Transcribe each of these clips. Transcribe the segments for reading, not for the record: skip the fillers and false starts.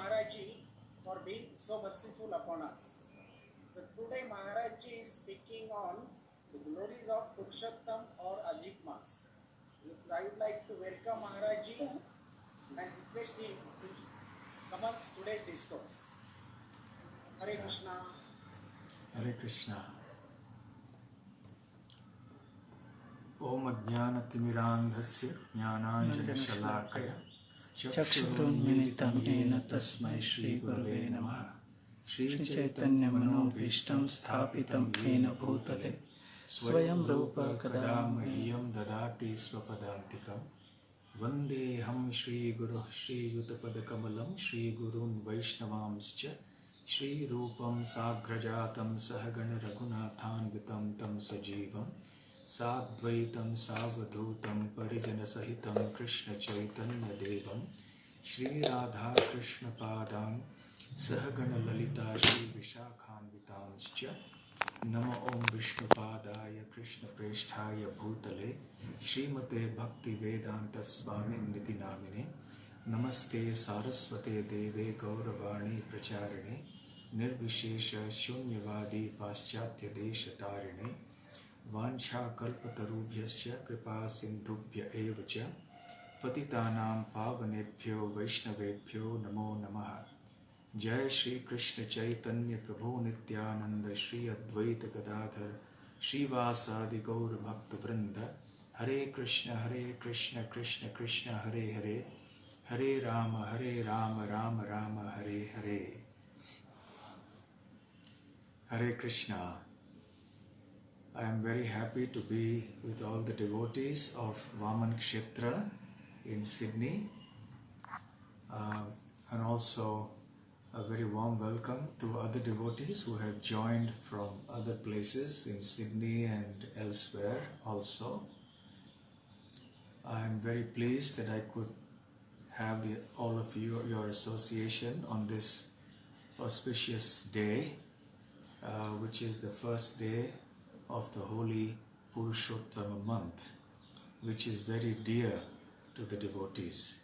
Maharajji for being so merciful upon us. So today Maharajji is speaking on the glories of Purushottam or Adhik Mas. I would like to welcome Maharajji and request him to commence today's discourse. Hare Krishna. Hare Krishna. Om Ajnanatimirandhasya Jnananjanashalakaya Chakshurunmilitam Yena Tasmai Shri Gurave Namaha. Shri Chaitanya Manobhishtam Sthapitam Yena Bhutale Swayam Rupa Kadamahyam Dadati Swapadantikam Vandeham Shri Guru Shri Yutapadakamalam Shri Gurun Vaishnavamscha Shri Rupam Sagrajatam Sahagana Raghunathan Vitam Tam Sajivam Sadvaitam Savadhutam Parijana Sahitam Krishna Chaitanya Devam Shri Radha Krishna Padam Sahagana Lalita Shri Vishakhanvitamscha Nama Om Vishnu Padaya Krishna Preshthaya Bhutale Srimate Bhakti Vedanta Swamin Niti Namine Namaste Saraswate Deve Gauravani Pracharine Nirvishesha Shunyavadi Paschatya Desha Tarine Vancha Kalpatarubhyascha Kripa Sindhubhya Evacha Patitanam Pavanebhyo Vaishnavebhyo Namo Namaha. Jai Shri Krishna Chaitanya Prabhu Nityananda Shri Advaita Gadadhar Shri Vasadi Gaur Bhakta Vrinda Hare Krishna Krishna Krishna Hare Hare Hare Rama Rama Rama Hare Hare. Hare Krishna. I am very happy to be with all the devotees of Vaman Kshetra in Sydney, and also a very warm welcome to other devotees who have joined from other places in Sydney and elsewhere also. I am very pleased that I could have all of you, your association on this auspicious day, which is the first day of the holy Purushottama month, which is very dear to the devotees.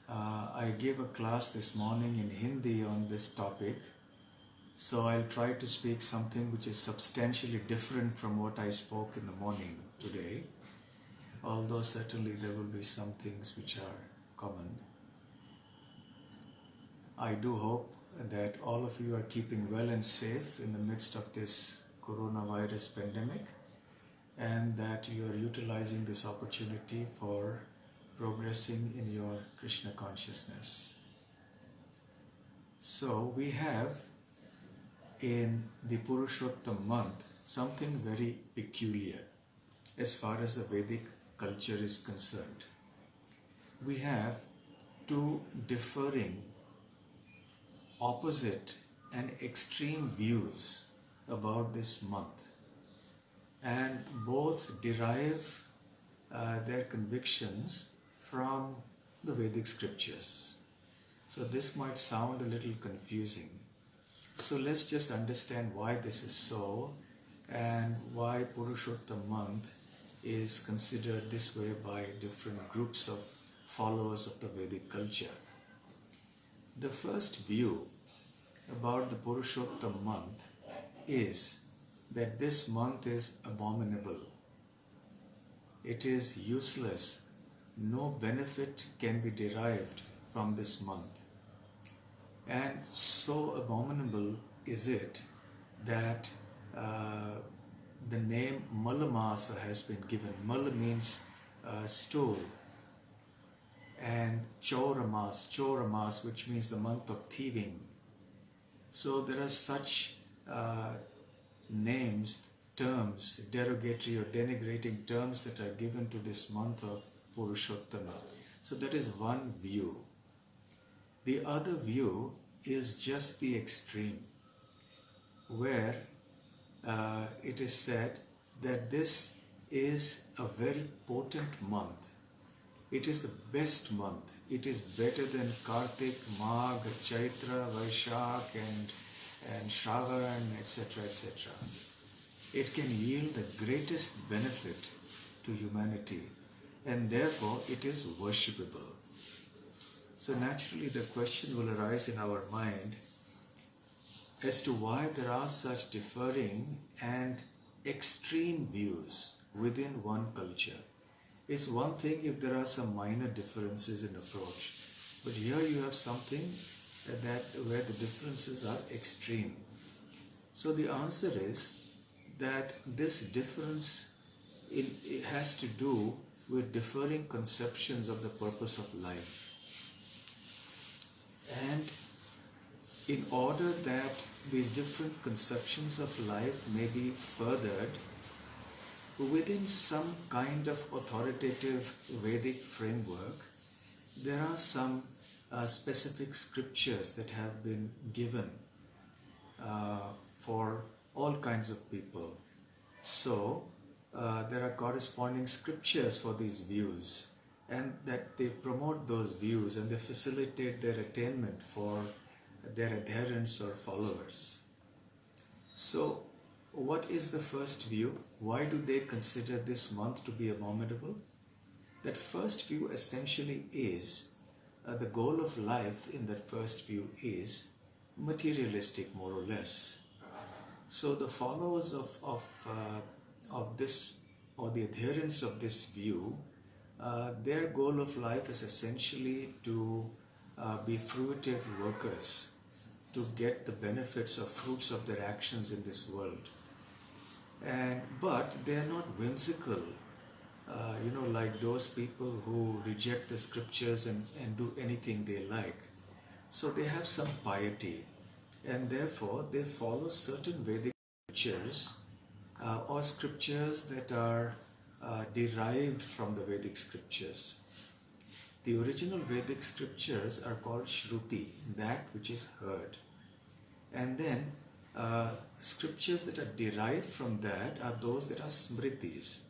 I gave a class this morning in Hindi on this topic, so I'll try to speak something which is substantially different from what I spoke in the morning today, although certainly there will be some things which are common. I do hope that all of you are keeping well and safe in the midst of this coronavirus pandemic, and that you are utilizing this opportunity for progressing in your Krishna consciousness. So we have in the Purushottam month something very peculiar as far as the Vedic culture is concerned. We have two differing, opposite and extreme views about this month, and both derive their convictions from the Vedic scriptures. So this might sound a little confusing. So let's just understand why this is so and why Purushottam month is considered this way by different groups of followers of the Vedic culture. The first view about the Purushottam month is that this month is abominable. It is useless. No benefit can be derived from this month. And so abominable is it that the name Malamasa has been given. Mala means stool, and Choramas, which means the month of thieving. So there are such names, terms, derogatory or denigrating terms that are given to this month of Purushottama. So that is one view. The other view is just the extreme, where it is said that this is a very potent month. It is the best month. It is better than Kartik, Magh, Chaitra, Vaishak and Shravan, etc., etc. It can yield the greatest benefit to humanity, and therefore it is worshipable. So naturally the question will arise in our mind as to why there are such differing and extreme views within one culture. It's one thing if there are some minor differences in approach, but here you have something that where the differences are extreme. So the answer is that this difference it has to do with differing conceptions of the purpose of life. And in order that these different conceptions of life may be furthered within some kind of authoritative Vedic framework, there are some specific scriptures that have been given for all kinds of people. So there are corresponding scriptures for these views, and that they promote those views and they facilitate their attainment for their adherents or followers. So what is the first view? Why do they consider this month to be abominable? That first view essentially is the goal of life in that first view is materialistic, more or less. So the followers of this, or the adherents of this view, their goal of life is essentially to be fruitive workers, to get the benefits or fruits of their actions in this world. But they are not whimsical, like those people who reject the scriptures and do anything they like. So they have some piety, and therefore they follow certain Vedic scriptures or scriptures that are derived from the Vedic scriptures. The original Vedic scriptures are called Shruti, that which is heard. And then scriptures that are derived from that are those that are smritis.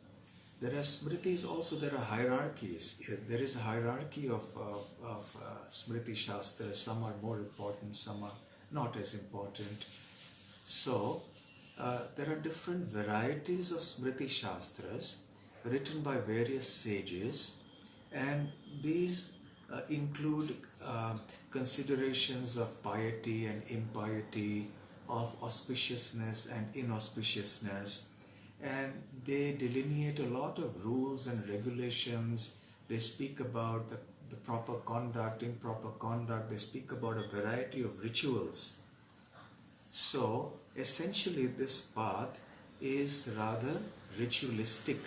There are smritis also, there are hierarchies. There is a hierarchy of smriti shastras. Some are more important, some are not as important. So there are different varieties of smriti shastras written by various sages, and these include considerations of piety and impiety, of auspiciousness and inauspiciousness, and they delineate a lot of rules and regulations. They speak about the proper conduct, improper conduct. They speak about a variety of rituals. So essentially this path is rather ritualistic,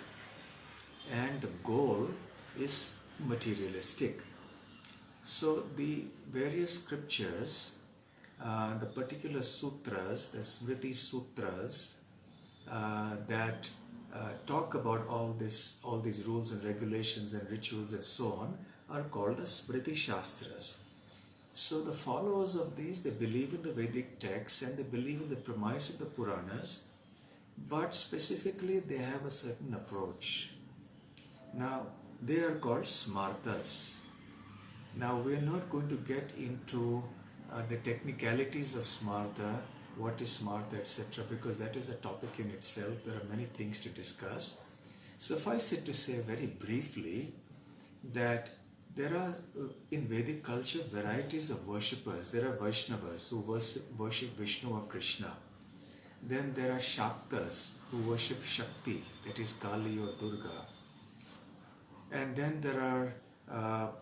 and the goal is materialistic. So the various scriptures, the particular sutras, the Smriti sutras that talk about all these rules and regulations and rituals and so on, are called the Smriti Shastras. So the followers of these, they believe in the Vedic texts and they believe in the premise of the Puranas, but specifically they have a certain approach. Now they are called Smartas. Now we are not going to get into the technicalities of Smarta, what is Smarta, etc., because that is a topic in itself. There are many things to discuss. Suffice it to say very briefly that there are in Vedic culture varieties of worshippers. There are Vaishnavas who worship Vishnu or Krishna. Then there are Shaktas who worship Shakti, that is Kali or Durga. And then there are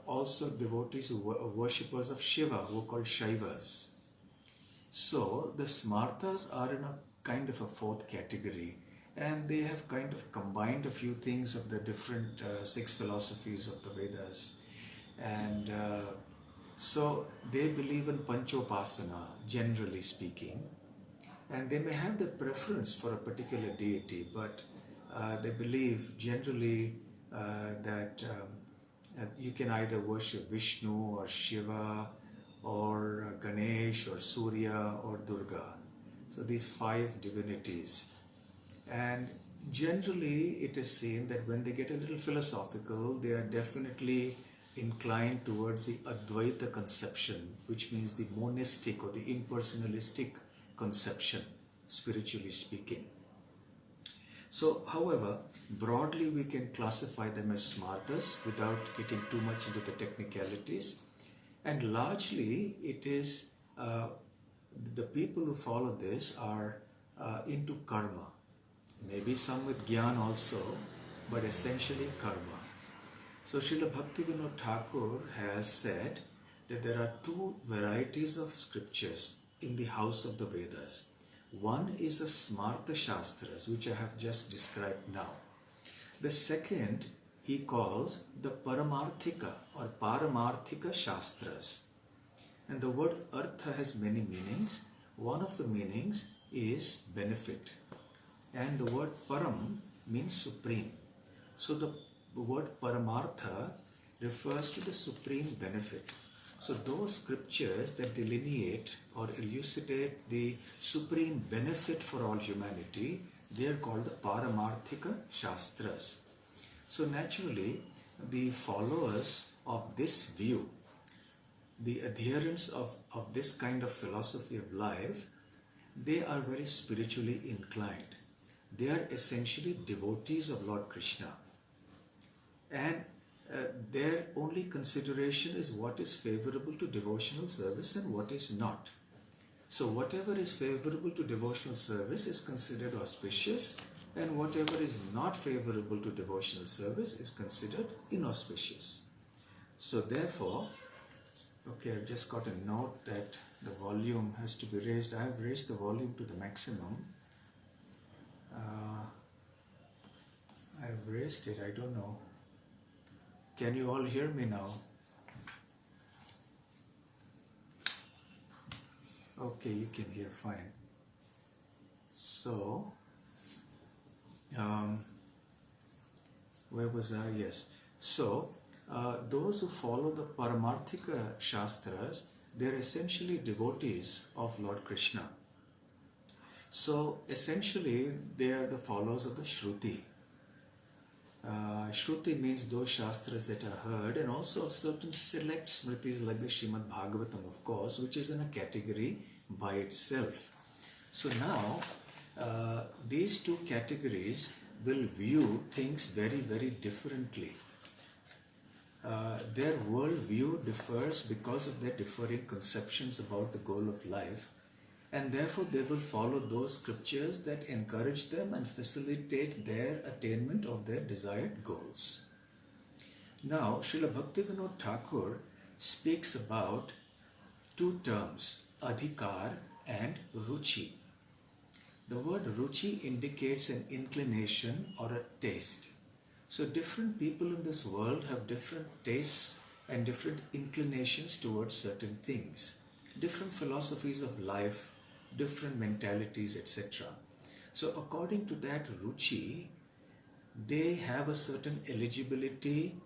also devotees who worshippers of Shiva, who are called Shaivas. So the Smartas are in a kind of a fourth category, and they have kind of combined a few things of the different six philosophies of the Vedas. And so they believe in Panchopasana, generally speaking, and they may have the preference for a particular deity, but they believe generally that you can either worship Vishnu or Shiva or Ganesh or Surya or Durga. So these five divinities. And generally it is seen that when they get a little philosophical, they are definitely inclined towards the Advaita conception, which means the monistic or the impersonalistic conception, spiritually speaking. So, however, broadly we can classify them as Smartas without getting too much into the technicalities. And largely it is the people who follow this are into karma. Maybe some with Gyan also, but essentially karma. So Srila Bhaktivinoda Thakur has said that there are two varieties of scriptures in the house of the Vedas. One is the Smarta Shastras, which I have just described now. The second he calls the Paramarthika or Paramarthika Shastras. And the word Artha has many meanings. One of the meanings is benefit. And the word Param means supreme. So the word Paramartha refers to the supreme benefit. So those scriptures that delineate or elucidate the supreme benefit for all humanity, they are called the Paramarthika Shastras. So naturally, the followers of this view, the adherents of this kind of philosophy of life, they are very spiritually inclined. They are essentially devotees of Lord Krishna. And their only consideration is what is favorable to devotional service and what is not. So whatever is favorable to devotional service is considered auspicious, and whatever is not favorable to devotional service is considered inauspicious. So therefore, okay, I've just got a note that the volume has to be raised. I have raised the volume to the maximum. I've raised it, I don't know. Can you all hear me now? Okay, you can hear fine. So, where was I? Yes. So, those who follow the Paramarthika Shastras, they're essentially devotees of Lord Krishna. So, essentially, they are the followers of the Shruti. Shruti means those Shastras that are heard, and also of certain select Smritis like the Srimad Bhagavatam, of course, which is in a category by itself. So now, these two categories will view things very, very differently. Their worldview differs because of their differing conceptions about the goal of life, and therefore they will follow those scriptures that encourage them and facilitate their attainment of their desired goals. Now, Srila Bhaktivinoda Thakur speaks about two terms, adhikar and ruchi. The word ruchi indicates an inclination or a taste. So different people in this world have different tastes and different inclinations towards certain things, different philosophies of life, different mentalities, etc. So according to that ruchi, they have a certain eligibility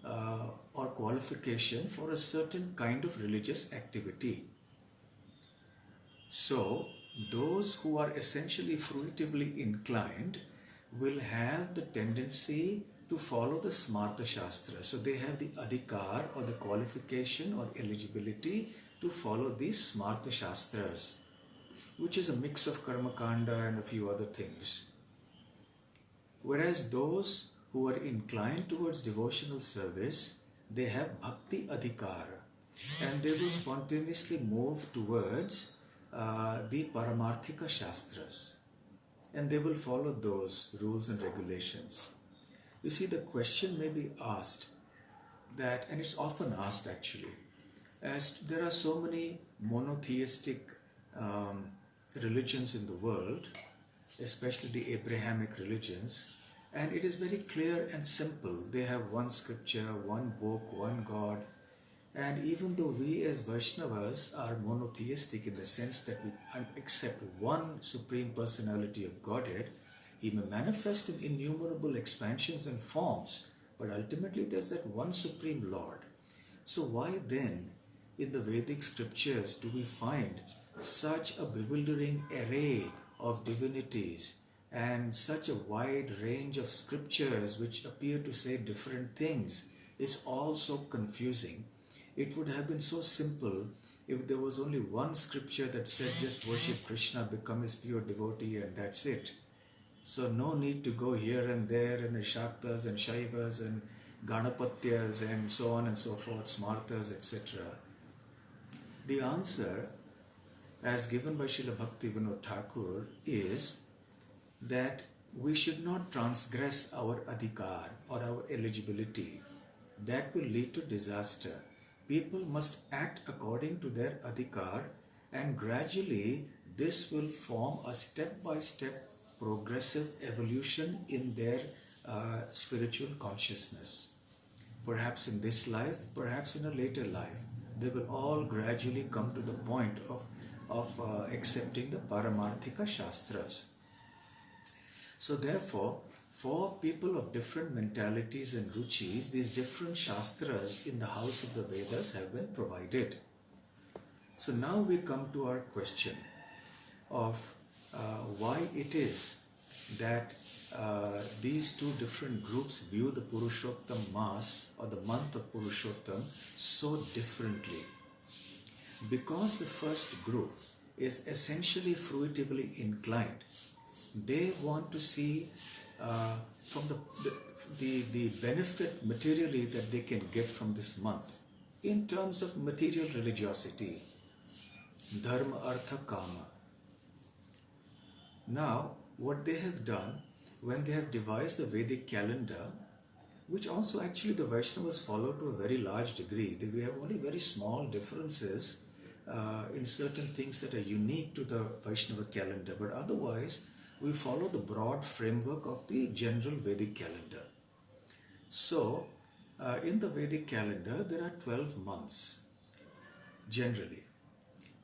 or qualification for a certain kind of religious activity. So those who are essentially fruitively inclined will have the tendency to follow the Smarta Shastra. So they have the adhikar or the qualification or eligibility to follow these Smarta Shastras, which is a mix of Karma Kanda and a few other things. Whereas those who are inclined towards devotional service, they have Bhakti Adhikara, and they will spontaneously move towards the Paramarthika Shastras, and they will follow those rules and regulations. You see, the question may be asked that, and it's often asked actually, as there are so many monotheistic religions in the world, especially the Abrahamic religions, and it is very clear and simple. They have one scripture, one book, one God. And even though we as Vaishnavas are monotheistic in the sense that we accept one Supreme Personality of Godhead, He may manifest in innumerable expansions and forms, but ultimately there's that one Supreme Lord. So why then in the Vedic scriptures do we find such a bewildering array of divinities and such a wide range of scriptures which appear to say different things? It's all so confusing. It would have been so simple if there was only one scripture that said just worship Krishna, become his pure devotee, and that's it. So no need to go here and there and the Shaktas and Shaivas and Ganapatyas and so on and so forth, Smartas, etc. The answer, as given by Srila Bhaktivinoda Thakur, is that we should not transgress our adhikar or our eligibility. That will lead to disaster. People must act according to their adhikar, and gradually this will form a step-by-step progressive evolution in their spiritual consciousness. Perhaps in this life, perhaps in a later life, they will all gradually come to the point of accepting the Paramarthika Shastras. So therefore, for people of different mentalities and ruchis, these different Shastras in the house of the Vedas have been provided. So now we come to our question of why it is that these two different groups view the Purushottam Mas or the month of Purushottam so differently. Because the first group is essentially fruitively inclined, they want to see from the benefit materially that they can get from this month in terms of material religiosity, dharma, artha, kama. Now, what they have done when they have devised the Vedic calendar, which also actually the Vaishnavas follow to a very large degree. We have only very small differences in certain things that are unique to the Vaishnava calendar, but otherwise we follow the broad framework of the general Vedic calendar. So, in the Vedic calendar, there are 12 months, generally.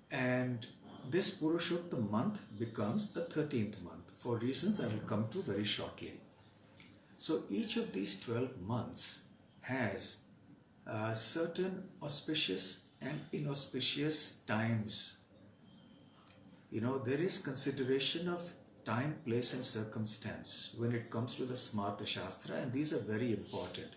And this Purushottam month becomes the 13th month, for reasons I will come to very shortly. So, each of these 12 months has certain auspicious and inauspicious times. You know, there is consideration of time, place and circumstance when it comes to the Smarta Shastra, and these are very important.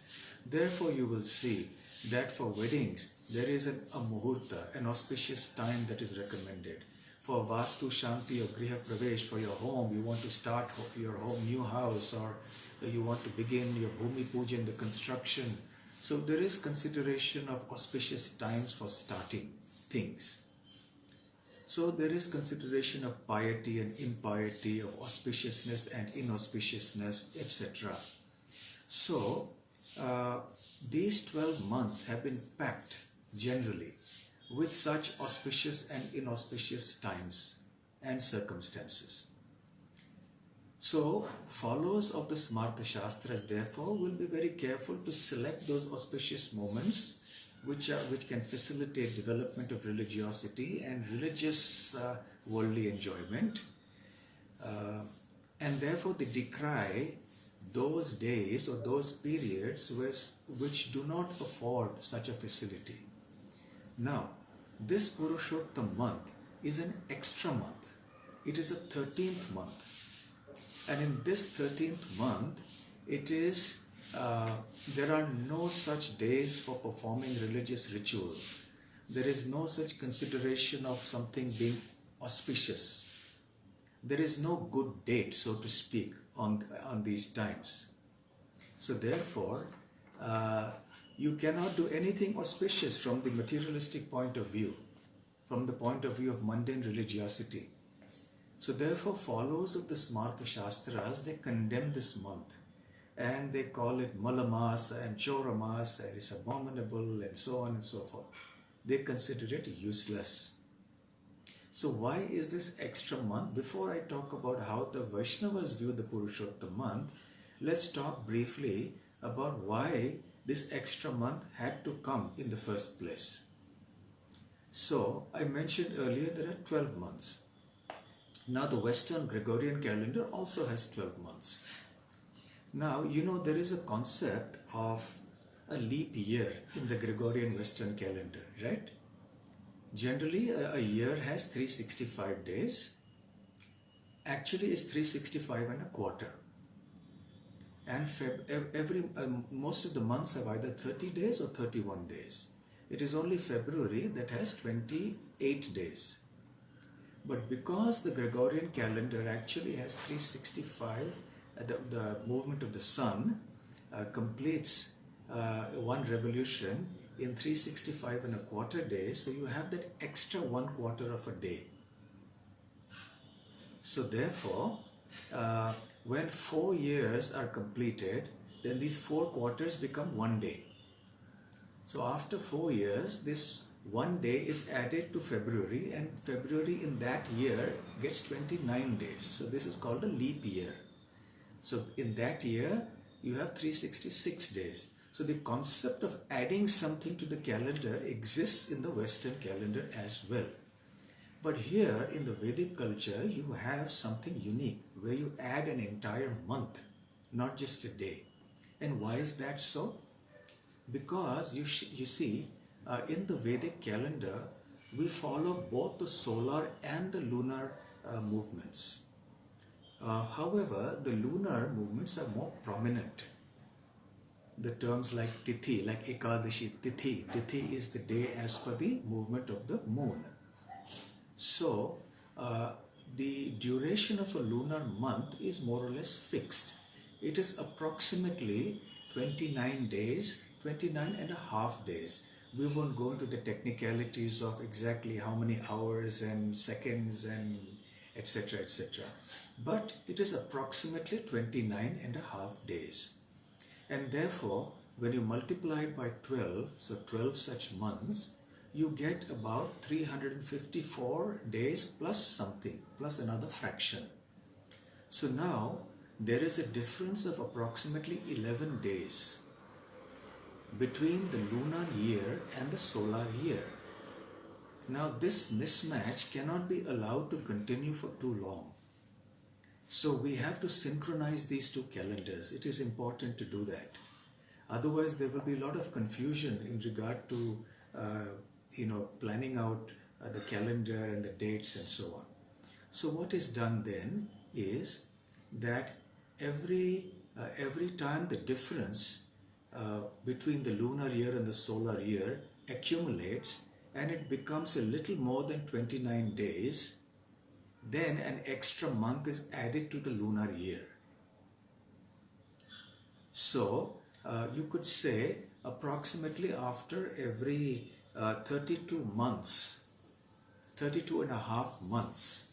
Therefore, you will see that for weddings, there is a muhurta, an auspicious time that is recommended. For Vastu Shanti or Griha Pravesh, for your home, you want to start your home, new house, or you want to begin your Bhumi Puja in the construction. So there is consideration of auspicious times for starting things. So there is consideration of piety and impiety, of auspiciousness and inauspiciousness, etc. So these 12 months have been packed generally with such auspicious and inauspicious times and circumstances. So followers of the Smarta Shastras therefore will be very careful to select those auspicious moments which can facilitate development of religiosity and religious worldly enjoyment, and therefore they decry those days or those periods which do not afford such a facility. Now, this Purushottam month is an extra month. It is a 13th month, and in this 13th month, it is there are no such days for performing religious rituals. There is no such consideration of something being auspicious. There is no good date, so to speak, on these times. So therefore, you cannot do anything auspicious from the materialistic point of view, from the point of view of mundane religiosity. So therefore, followers of the Smarta Shastras, they condemn this month. And they call it Malamasa and Choramasa, and it's abominable, and so on and so forth. They consider it useless. So why is this extra month? Before I talk about how the Vaishnavas view the Purushottam month, let's talk briefly about why this extra month had to come in the first place. So I mentioned earlier there are 12 months. Now the Western Gregorian calendar also has 12 months. Now, you know, there is a concept of a leap year in the Gregorian Western calendar, right? Generally, a year has 365 days. Actually, it's 365 and a quarter. And most of the months have either 30 days or 31 days. It is only February that has 28 days. But because the Gregorian calendar actually has 365, the movement of the sun completes one revolution in 365 and a quarter days, so you have that extra 1/4 of a day. So therefore, when 4 years are completed, then these 4 quarters become 1 day. So after 4 years, this 1 day is added to February, and February in that year gets 29 days. So this is called a leap year. So in that year, you have 366 days. So the concept of adding something to the calendar exists in the Western calendar as well. But here in the Vedic culture, you have something unique where you add an entire month, not just a day. And why is that so? Because you see, in the Vedic calendar, we follow both the solar and the lunar movements. However, the lunar movements are more prominent. The terms like Tithi, like Ekadashi, Tithi is the day as per the movement of the moon. So, the duration of a lunar month is more or less fixed. It is approximately 29 days, 29 and a half days. We won't go into the technicalities of exactly how many hours and seconds and etc. etc. But it is approximately 29 and a half days. And therefore, when you multiply it by 12, so 12 such months, you get about 354 days plus something, plus another fraction. So now, there is a difference of approximately 11 days between the lunar year and the solar year. Now, this mismatch cannot be allowed to continue for too long. So we have to synchronize these two calendars. It is important to do that. Otherwise, there will be a lot of confusion in regard to planning out the calendar and the dates and so on. So what is done then is that every time the difference between the lunar year and the solar year accumulates and it becomes a little more than 29 days, then an extra month is added to the lunar year. So you could say approximately after every 32 months, 32 and a half months,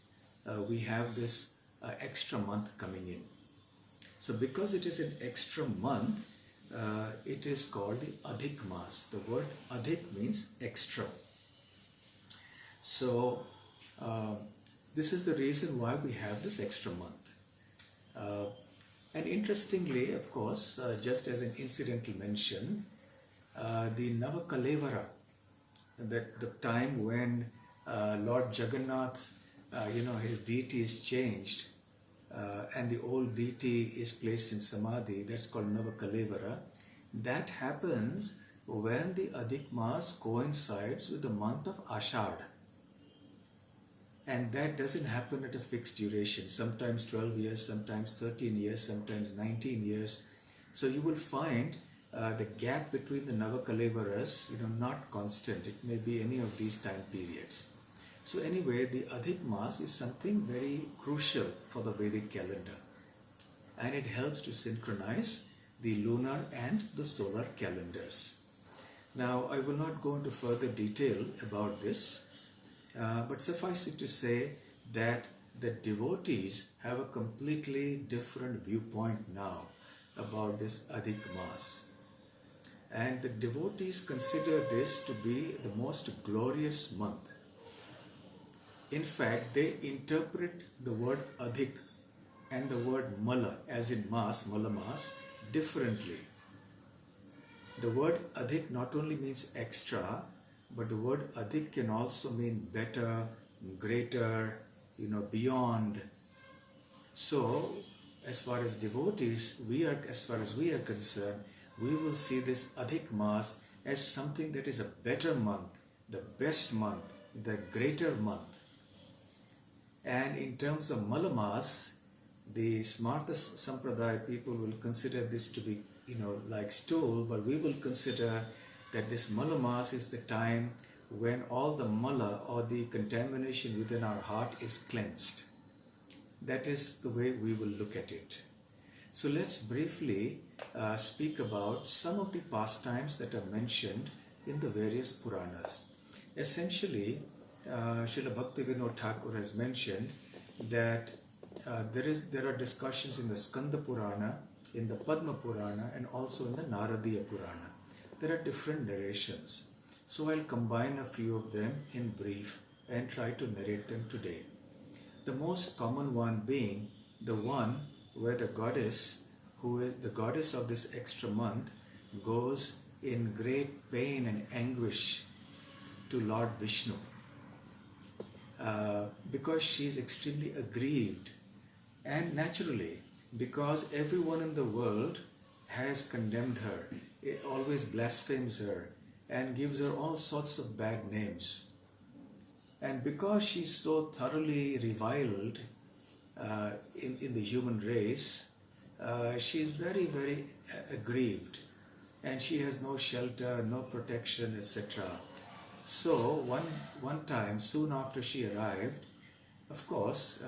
we have this extra month coming in. So because it is an extra month, it is called the Adhik Mas. The word Adhik means extra. So this is the reason why we have this extra month. And interestingly, of course, just as an incidental mention, the Navakalevara, that the time when Lord Jagannath, his deity is changed and the old deity is placed in Samadhi, that's called Navakalevara. That happens when the Adhik Mas coincides with the month of Ashad. And that doesn't happen at a fixed duration, sometimes 12 years, sometimes 13 years, sometimes 19 years. So you will find the gap between the Navakalevaras, not constant. It may be any of these time periods. So anyway, the Adhik Mas is something very crucial for the Vedic calendar. And it helps to synchronize the lunar and the solar calendars. Now, I will not go into further detail about this. But suffice it to say that the devotees have a completely different viewpoint now about this Adhik Mas. And the devotees consider this to be the most glorious month. In fact, they interpret the word Adhik and the word Mala, as in Mas, Mala Mas, differently. The word Adhik not only means extra, but the word Adhik can also mean better, greater, beyond. So, as far as devotees, as far as we are concerned, we will see this Adhik Mas as something that is a better month, the best month, the greater month. And in terms of Malamas, the Smarta Sampradaya people will consider this to be, like stool, but we will consider that this Mala Mas is the time when all the Mala or the contamination within our heart is cleansed. That is the way we will look at it. So let's briefly speak about some of the pastimes that are mentioned in the various Puranas. Essentially, Srila Bhaktivinoda Thakur has mentioned that there are discussions in the Skanda Purana, in the Padma Purana, and also in the Naradiya Purana. There are different narrations. So I'll combine a few of them in brief and try to narrate them today. The most common one being the one where the goddess, who is the goddess of this extra month, goes in great pain and anguish to Lord Vishnu because she is extremely aggrieved, and naturally because everyone in the world has condemned her, always blasphemes her and gives her all sorts of bad names. And because she's so thoroughly reviled in the human race, she's very, very aggrieved, and she has no shelter, no protection, etc. So one time, soon after she arrived, of course,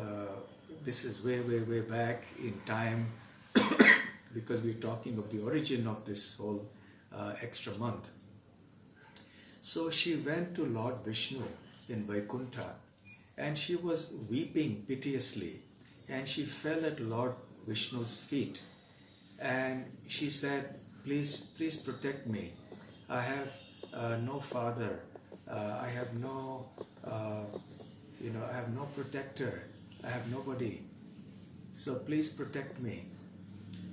this is way, way, way back in time because we're talking of the origin of this whole extra month. So she went to Lord Vishnu in Vaikuntha, and she was weeping piteously, and she fell at Lord Vishnu's feet, and she said, please protect me. I have no father, I have no I have no protector, I have nobody, so please protect me.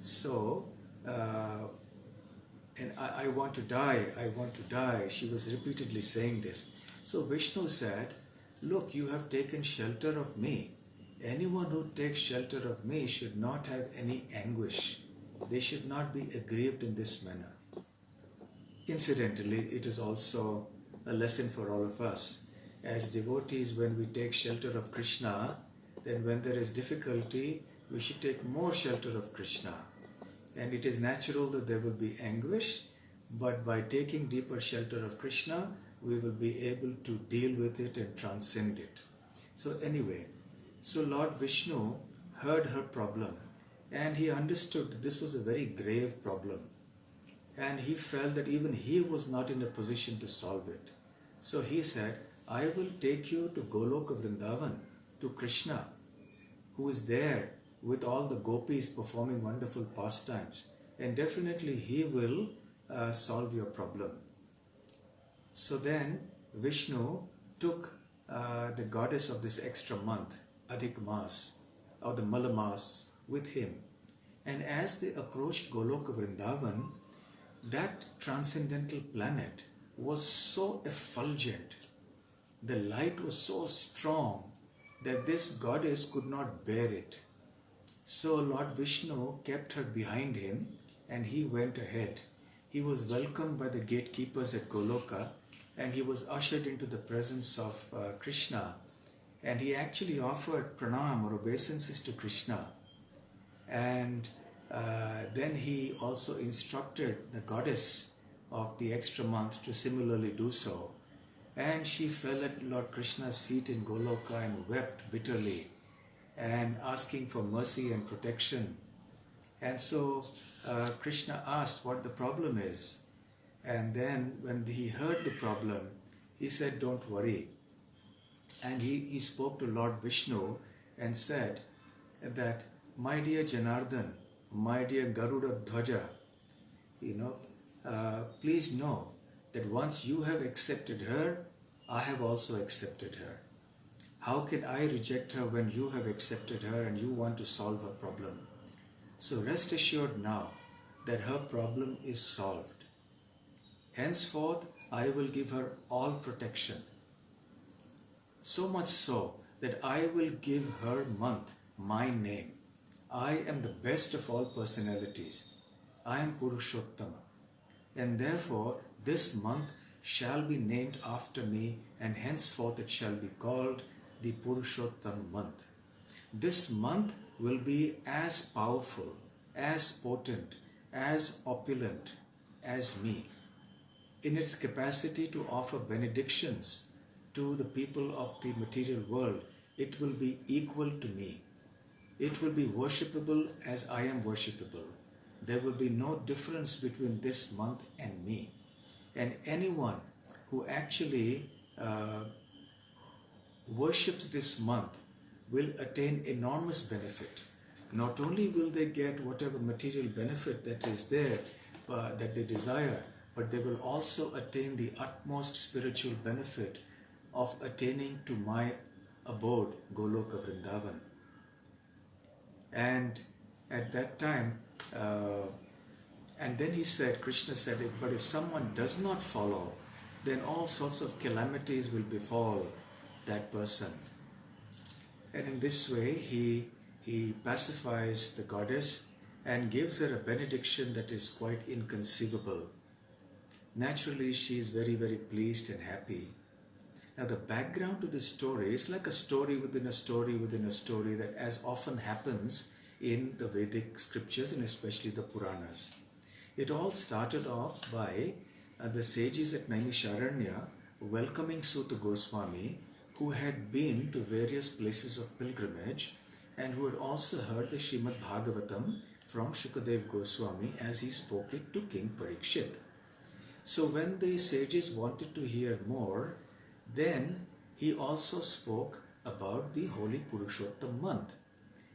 So and I want to die, I want to die. She was repeatedly saying this. So Vishnu said, look, you have taken shelter of me. Anyone who takes shelter of me should not have any anguish. They should not be aggrieved in this manner. Incidentally, it is also a lesson for all of us. As devotees, when we take shelter of Krishna, then when there is difficulty, we should take more shelter of Krishna. And it is natural that there will be anguish, but by taking deeper shelter of Krishna, we will be able to deal with it and transcend it. So anyway, so Lord Vishnu heard her problem, and he understood that this was a very grave problem, and he felt that even he was not in a position to solve it. So he said, I will take you to Goloka Vrindavan, to Krishna, who is there with all the gopis performing wonderful pastimes, and definitely he will solve your problem. So then Vishnu took the goddess of this extra month, Adhik Mas, or the Malamas, with him. And as they approached Goloka Vrindavan, that transcendental planet was so effulgent, the light was so strong that this goddess could not bear it. So Lord Vishnu kept her behind him, and he went ahead. He was welcomed by the gatekeepers at Goloka, and he was ushered into the presence of Krishna, and he actually offered pranam or obeisances to Krishna. And then he also instructed the goddess of the extra month to similarly do so. And she fell at Lord Krishna's feet in Goloka and wept bitterly and asking for mercy and protection. And so Krishna asked what the problem is. And then when he heard the problem, he said, don't worry. And he spoke to Lord Vishnu and said that, my dear Janardhan, my dear Garuda Dhwaja, please know that once you have accepted her, I have also accepted her. How can I reject her when you have accepted her and you want to solve her problem? So rest assured now that her problem is solved. Henceforth, I will give her all protection. So much so that I will give her month my name. I am the best of all personalities. I am Purushottama. And therefore, this month shall be named after me, and henceforth it shall be called the Purushottam month. This month will be as powerful, as potent, as opulent as me in its capacity to offer benedictions to the people of the material world. It will be equal to me. It will be worshipable as I am worshipable. There will be no difference between this month and me. And anyone who actually worships this month will attain enormous benefit. Not only will they get whatever material benefit that is there that they desire, but they will also attain the utmost spiritual benefit of attaining to my abode, Goloka Vrindavan. And at that time, and then he said, Krishna said, but if someone does not follow, then all sorts of calamities will befall that person. And in this way, he pacifies the goddess and gives her a benediction that is quite inconceivable. Naturally, she is very, very pleased and happy. Now, the background to this story is like a story within a story within a story, that as often happens in the Vedic scriptures and especially the Puranas. It all started off by the sages at Naimisharanya welcoming Suta Goswami, who had been to various places of pilgrimage and who had also heard the Srimad Bhagavatam from Shukadev Goswami as he spoke it to King Parikshit. So when the sages wanted to hear more, then he also spoke about the holy Purushottam month.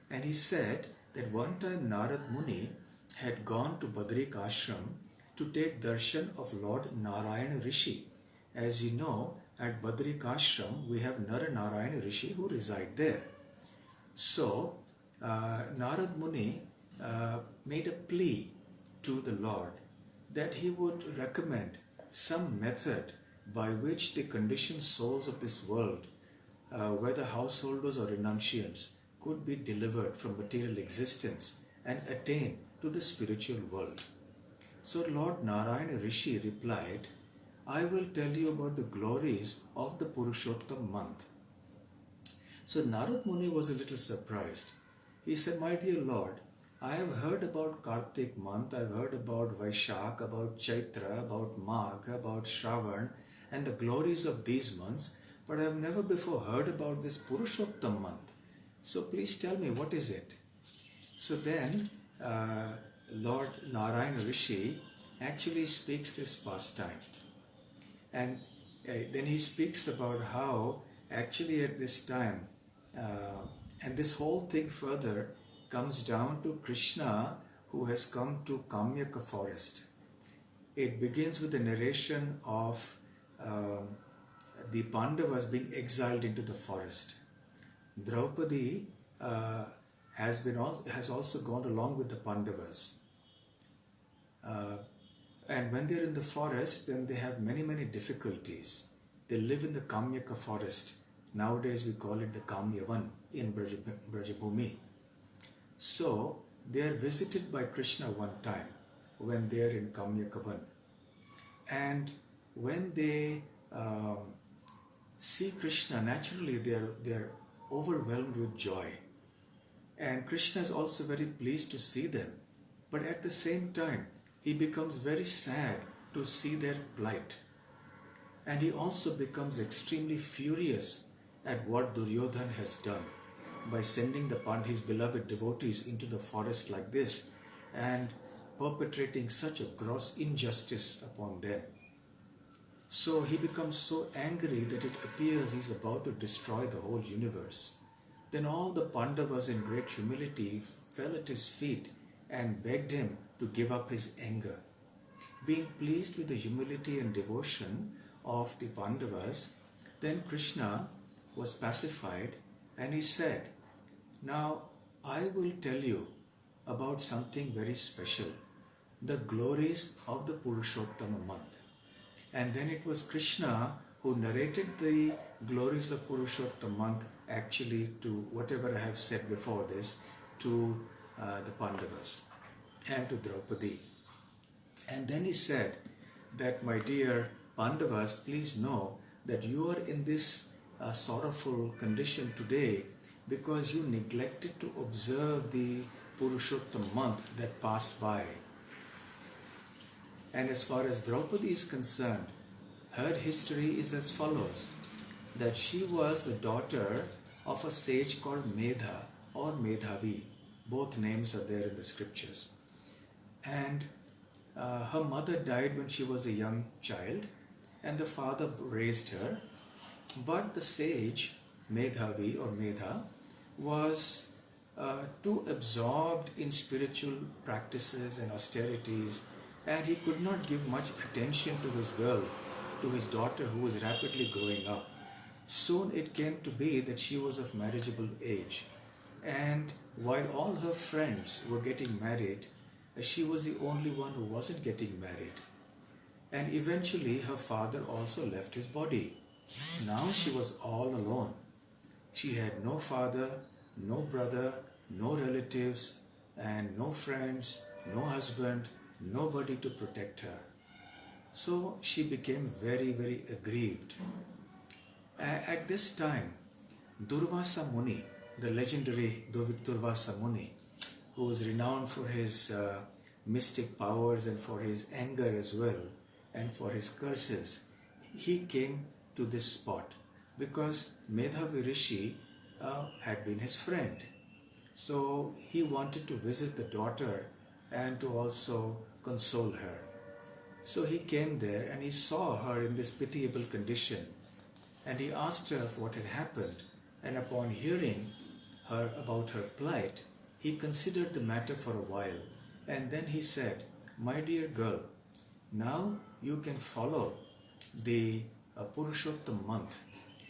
And he said that one time Narad Muni had gone to Badrik Ashram to take darshan of Lord Narayana Rishi. As you know, at Badrik Ashram we have Nara Narayana Rishi who reside there. So Narad Muni made a plea to the Lord that he would recommend some method by which the conditioned souls of this world, whether householders or renunciants, could be delivered from material existence and attain to the spiritual world. So Lord Narayana Rishi replied, I will tell you about the glories of the Purushottam month. So Narad Muni was a little surprised. He said, my dear Lord, I have heard about Kartik month, I have heard about Vaishak, about Chaitra, about Magh, about Shravan, and the glories of these months, but I have never before heard about this Purushottam month. So please tell me, what is it? So then Lord Narayana Rishi actually speaks this pastime. And then he speaks about how actually at this time, and this whole thing further comes down to Krishna, who has come to Kamyaka forest. It begins with the narration of the Pandavas being exiled into the forest. Draupadi has also gone along with the Pandavas. And when they're in the forest, then they have many, many difficulties. They live in the Kamyaka forest. Nowadays we call it the Kamyavan in Brajabhumi. So they are visited by Krishna one time when they are in Kamyakavan. And when they see Krishna, naturally they are overwhelmed with joy. And Krishna is also very pleased to see them. But at the same time, he becomes very sad to see their plight. And he also becomes extremely furious at what Duryodhana has done by sending his beloved devotees into the forest like this and perpetrating such a gross injustice upon them. So he becomes so angry that it appears he's about to destroy the whole universe. Then all the Pandavas in great humility fell at his feet and begged him to give up his anger. Being pleased with the humility and devotion of the Pandavas, then Krishna was pacified and he said, now I will tell you about something very special, the glories of the Purushottama month. And then it was Krishna who narrated the glories of Purushottama month actually to whatever I have said before this, to the Pandavas and to Draupadi. And then he said that, my dear Pandavas, please know that you are in this sorrowful condition today because you neglected to observe the Purushottam month that passed by. And as far as Draupadi is concerned, her history is as follows, that she was the daughter of a sage called Medha or Medhavi. Both names are there in the scriptures. And her mother died when she was a young child, and the father raised her. But the sage, Medhavi or Medha, was too absorbed in spiritual practices and austerities, and he could not give much attention to his girl, to his daughter who was rapidly growing up. Soon it came to be that she was of marriageable age, and while all her friends were getting married, she was the only one who wasn't getting married. And eventually her father also left his body. Now she was all alone. She had no father, no brother, no relatives, and no friends, no husband, nobody to protect her. So she became very, very aggrieved. At this time, Durvasa Muni, the legendary Durvasa Muni, who was renowned for his mystic powers and for his anger as well, and for his curses, he came to this spot because Medhavi Rishi had been his friend. So he wanted to visit the daughter and to also console her. So he came there and he saw her in this pitiable condition, and he asked her what had happened, and upon hearing her about her plight, he considered the matter for a while, and then he said, "My dear girl, now you can follow the Purushottam month,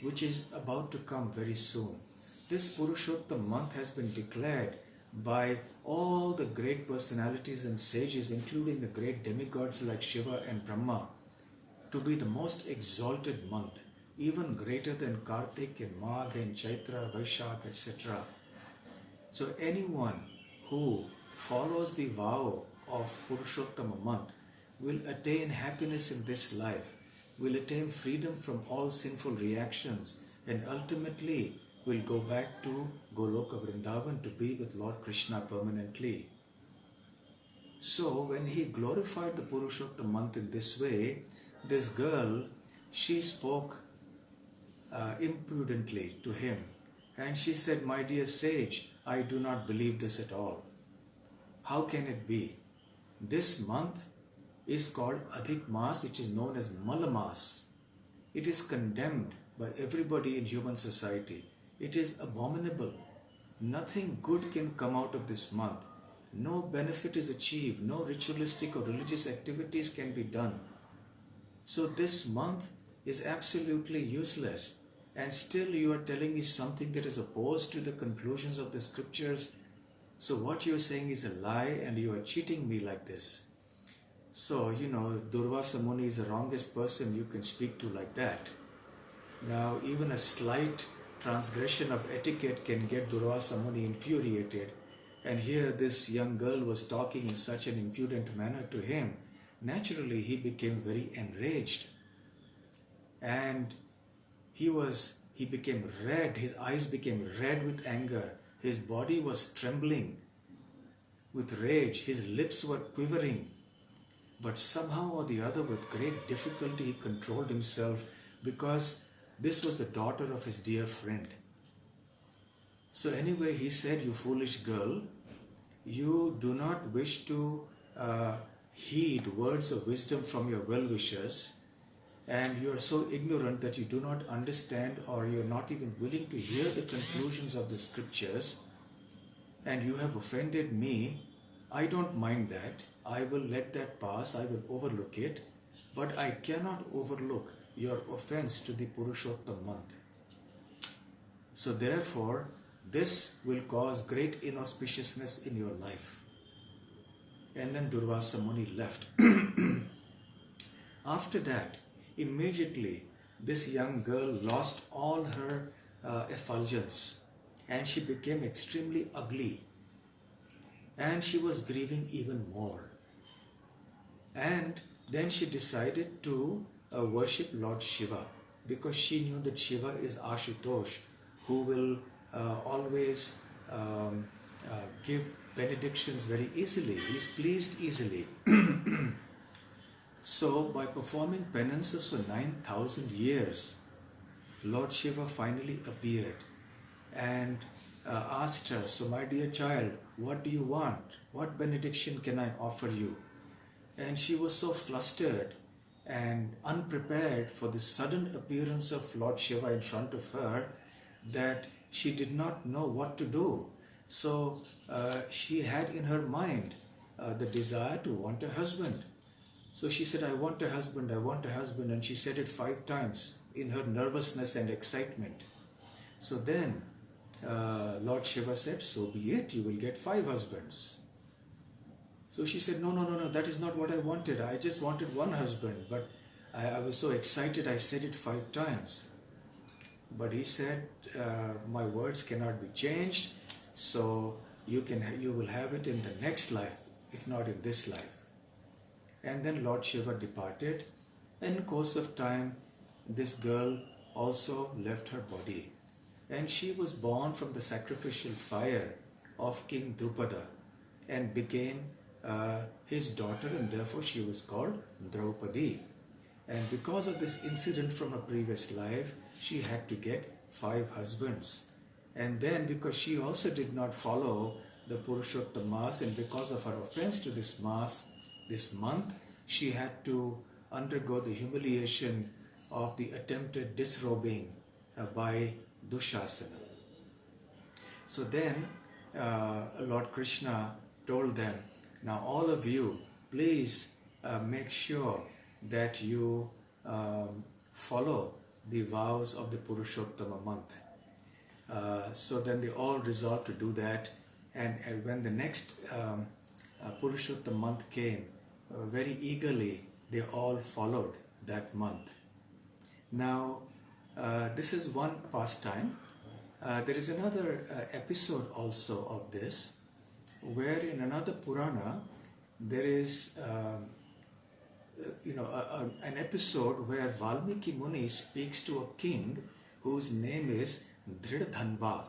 which is about to come very soon. This Purushottam month has been declared by all the great personalities and sages, including the great demigods like Shiva and Brahma, to be the most exalted month, even greater than Kartik and Magh and Chaitra, Vaishak, etc. So anyone who follows the vow of Purushottama month will attain happiness in this life, will attain freedom from all sinful reactions, and ultimately will go back to Goloka Vrindavan to be with Lord Krishna permanently." So when he glorified the Purushottam month in this way, this girl, she spoke impudently to him, and she said, "My dear sage, I do not believe this at all. How can it be? This month is called Adhik Mas, it is known as Malamas. It is condemned by everybody in human society. It is abominable. Nothing good can come out of this month. No benefit is achieved. No ritualistic or religious activities can be done. So this month is absolutely useless. And still you are telling me something that is opposed to the conclusions of the scriptures. So what you are saying is a lie, and you are cheating me like this." So, Durvasa Muni is the wrongest person you can speak to like that. Now, even a slight transgression of etiquette can get Durvasa Muni infuriated. And here this young girl was talking in such an impudent manner to him. Naturally, he became very enraged. And he became red, his eyes became red with anger. His body was trembling with rage, his lips were quivering. But somehow or the other, with great difficulty, he controlled himself, because this was the daughter of his dear friend. So anyway, he said, "You foolish girl, you do not wish to heed words of wisdom from your well-wishers, and you are so ignorant that you do not understand, or you are not even willing to hear the conclusions of the scriptures, and you have offended me. I don't mind that. I will let that pass. I will overlook it. But I cannot overlook your offense to the Purushottam month. So therefore, this will cause great inauspiciousness in your life." And then Durvasa Muni left. After that, immediately, this young girl lost all her effulgence, and she became extremely ugly. And she was grieving even more. And then she decided to worship Lord Shiva, because she knew that Shiva is Ashutosh, who will always give benedictions very easily. He is pleased easily. So by performing penances for 9,000 years, Lord Shiva finally appeared and asked her, "So my dear child, what do you want? What benediction can I offer you?" and she was so flustered and unprepared for the sudden appearance of Lord Shiva in front of her that she did not know what to do. So she had in her mind the desire to want a husband. So she said, I want a husband, I want a husband, and she said it 5 times in her nervousness and excitement. So then Lord Shiva said, so be it, you will get 5 husbands. So she said, no, that is not what I wanted. I just wanted one husband, but I was so excited I said it 5 times. But he said, my words cannot be changed, so you will have it in the next life, if not in this life. And then Lord Shiva departed. In course of time, this girl also left her body, and she was born from the sacrificial fire of King Drupada and became his daughter, and therefore she was called Draupadi. And because of this incident from a previous life, she had to get 5 husbands. And then because she also did not follow the Purushottam Mass, and because of her offense to this Mass, this month, she had to undergo the humiliation of the attempted disrobing by Dushasana. So then Lord Krishna told them, now all of you, please make sure that you follow the vows of the Purushottama month. So then they all resolved to do that, and when the next Purushottama month came, very eagerly they all followed that month. Now this is one pastime. There is another episode also of this, where in another Purana there is an episode where Valmiki Muni speaks to a king whose name is Dridadhanva,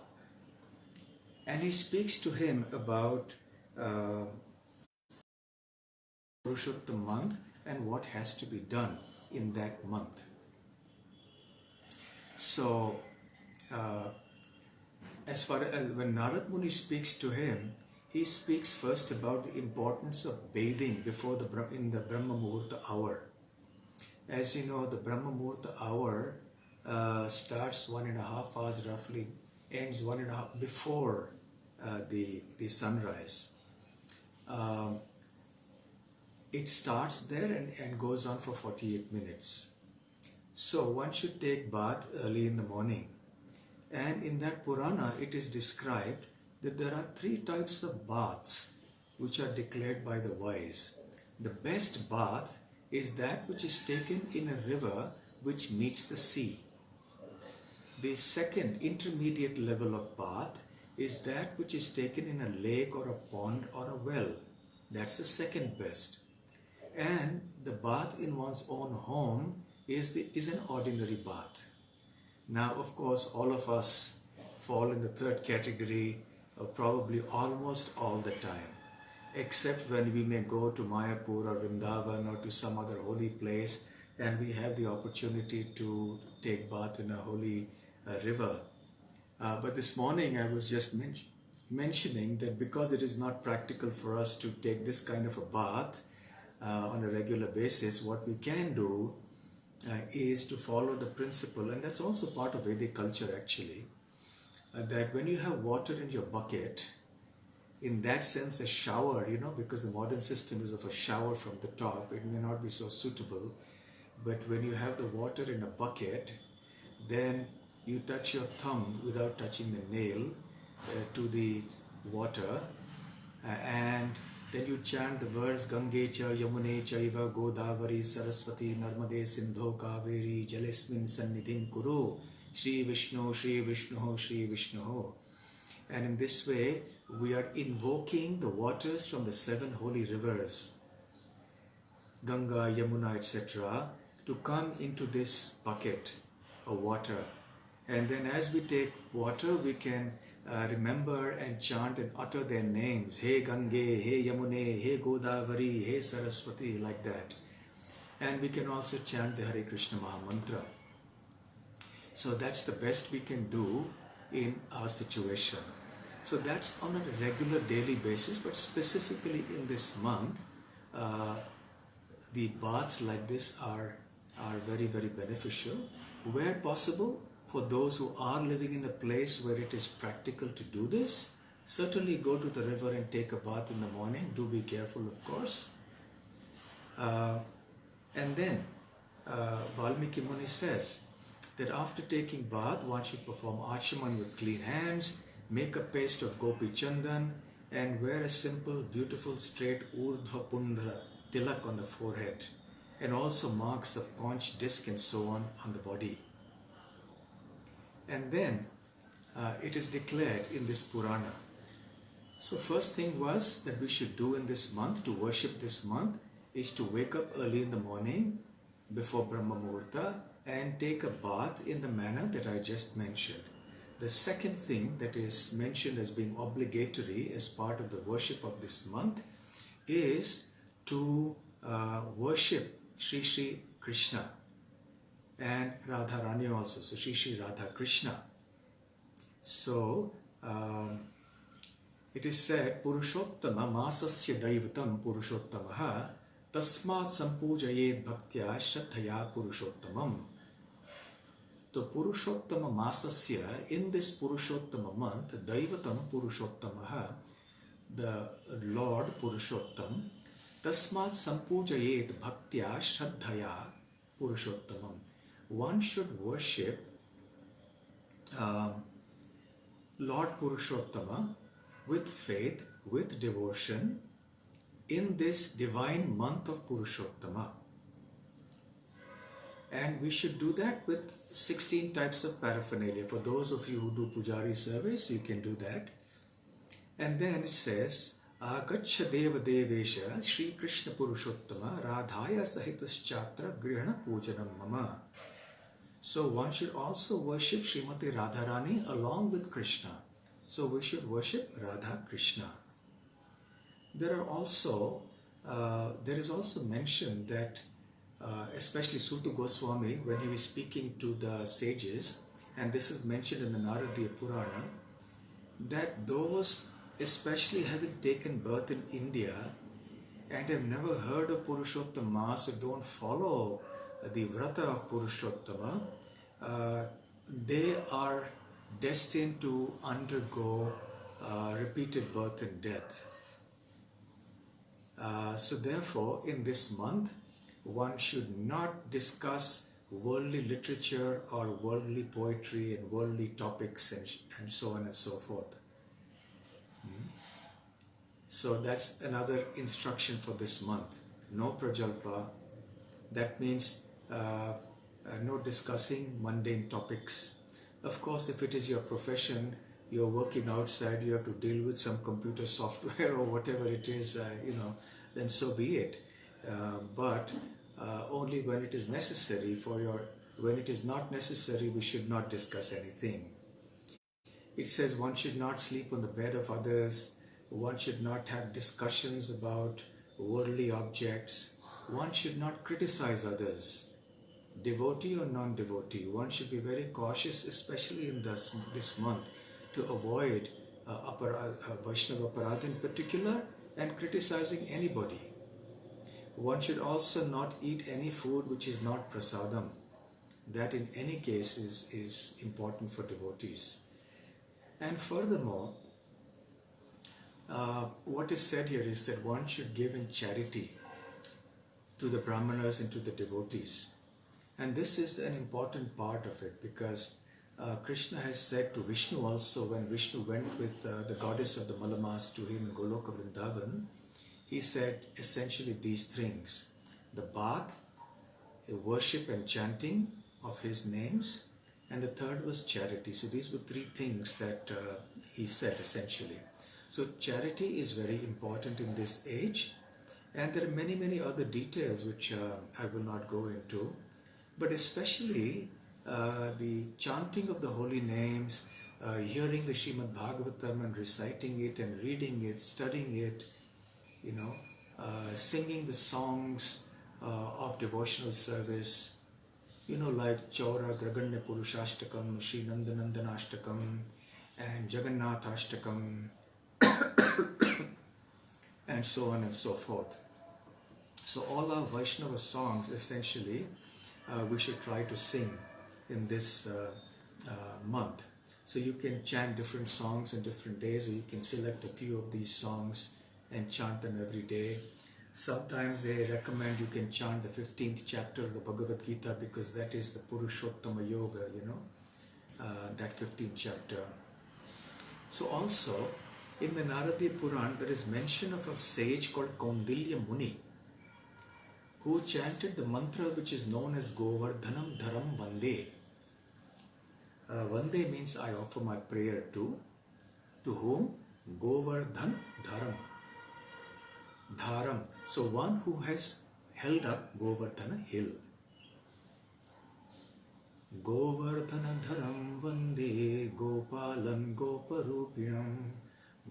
and he speaks to him about Purushottam month and what has to be done in that month. So as far as when Narad Muni speaks to him, he speaks first about the importance of bathing before in the Brahma Muhurta hour. As you know, the Brahma Muhurta hour starts 1.5 hours roughly, ends 1.5 before the sunrise. It starts there and goes on for 48 minutes. So one should take bath early in the morning. And in that Purana, it is described that there are 3 types of baths which are declared by the wise. The best bath is that which is taken in a river which meets the sea. The second intermediate level of bath is that which is taken in a lake or a pond or a well. That's the second best. And the bath in one's own home is an ordinary bath. Now, of course, all of us fall in the third category probably almost all the time, except when we may go to Mayapur or Vrindavan or to some other holy place and we have the opportunity to take bath in a holy river. But this morning I was just mentioning that because it is not practical for us to take this kind of a bath on a regular basis, what we can do is to follow the principle, and that's also part of Vedic culture actually, that when you have water in your bucket, in that sense a shower, because the modern system is of a shower from the top, it may not be so suitable, but when you have the water in a bucket, then you touch your thumb without touching the nail to the water, and then you chant the verse Gange cha Yamune chaiva Godavari Saraswati Narmade Sindho Kaveri Jalesmin Sannidhim Kuru Shri Vishnu Shri Vishnu Shri Vishnu. And in this way we are invoking the waters from the 7 holy rivers, Ganga, Yamuna, etc., to come into this bucket of water. And then as we take water, we can remember and chant and utter their names. Hey Gange, Hey Yamune, Hey Godavari, Hey Saraswati, like that. And we can also chant the Hare Krishna Maha Mantra. So that's the best we can do in our situation. So that's on a regular daily basis, but specifically in this month, the baths like this are very, very beneficial. Where possible, for those who are living in a place where it is practical to do this, certainly go to the river and take a bath in the morning. Do be careful, of course. And then Valmiki Muni says that after taking bath, one should perform Achaman with clean hands, make a paste of Gopi Chandan, and wear a simple, beautiful, straight Urdhva Pundra tilak on the forehead, and also marks of conch, disc, and so on the body. And then it is declared in this Purana. So first thing was that we should do in this month, to worship this month, is to wake up early in the morning before Brahma Muhurta and take a bath in the manner that I just mentioned. The second thing that is mentioned as being obligatory as part of the worship of this month is to worship Sri Sri Krishna and Radharani also. So Sri Sri Radha Krishna. So it is said, Purushottama masasya daivatam Purushottamaha tasmat sampujayed bhaktya shraddhaya Purushottamam. So Purushottama masasya, in this Purushottama month, daivatam Purushottamaha, the Lord Purushottam, tasmat sampujayed bhaktya shraddhaya Purushottamam. One should worship Lord Purushottama with faith, with devotion in this divine month of Purushottama. And we should do that with 16 types of paraphernalia. For those of you who do Pujari service, you can do that. And then it says, Agacha Deva Devesha Sri Krishna Purushottama Radhaya Sahitaschatra Grihana Pujanam Mama. So one should also worship Srimati Radharani along with Krishna. So we should worship Radha Krishna. There is also mentioned that especially Suta Goswami, when he was speaking to the sages, and this is mentioned in the Naradiya Purana, that those especially having taken birth in India and have never heard of Purushottama, so don't follow the Vrata of Purushottama, they are destined to undergo repeated birth and death. So therefore, in this month, one should not discuss worldly literature or worldly poetry and worldly topics and so on and so forth. So that's another instruction for this month. No prajalpa. That means no discussing mundane topics. Of course, if it is your profession, you're working outside, you have to deal with some computer software or whatever it is, then so be it. But only when it is necessary when it is not necessary, we should not discuss anything. It says one should not sleep on the bed of others, one should not have discussions about worldly objects, one should not criticize others. Devotee or non-devotee, one should be very cautious, especially in this month, to avoid Vaishnava Aparadha in particular and criticizing anybody. One should also not eat any food which is not prasadam. That in any case is important for devotees. And furthermore, what is said here is that one should give in charity to the brahmanas and to the devotees. And this is an important part of it, because Krishna has said to Vishnu also, when Vishnu went with the goddess of the Malamas to him in Goloka Vrindavan, he said essentially these things: the bath, a worship and chanting of his names, and the third was charity. So these were three things that he said essentially. So charity is very important in this age, and there are many, many other details which I will not go into, but especially the chanting of the holy names, hearing the Srimad Bhagavatam and reciting it and reading it, studying it, singing the songs of devotional service, like Chaura Graganya Purushashtakam, Sri Nandanandanashtakam, and Jagannathashtakam, and so on and so forth. So all our Vaishnava songs, essentially, we should try to sing in this month. So you can chant different songs on different days, or you can select a few of these songs and chant them every day. Sometimes they recommend you can chant the 15th chapter of the Bhagavad Gita, because that is the Purushottama Yoga, that 15th chapter. So also, in the Naradi Puran, there is mention of a sage called Kaundilya Muni, who chanted the mantra which is known as Govardhanam Dharam Vande. Vande means I offer my prayer to whom? Govardhan Dharam. Dharam. So one who has held up Govardhana hill. Govardhana Dharam Vande Gopalam Goparupinam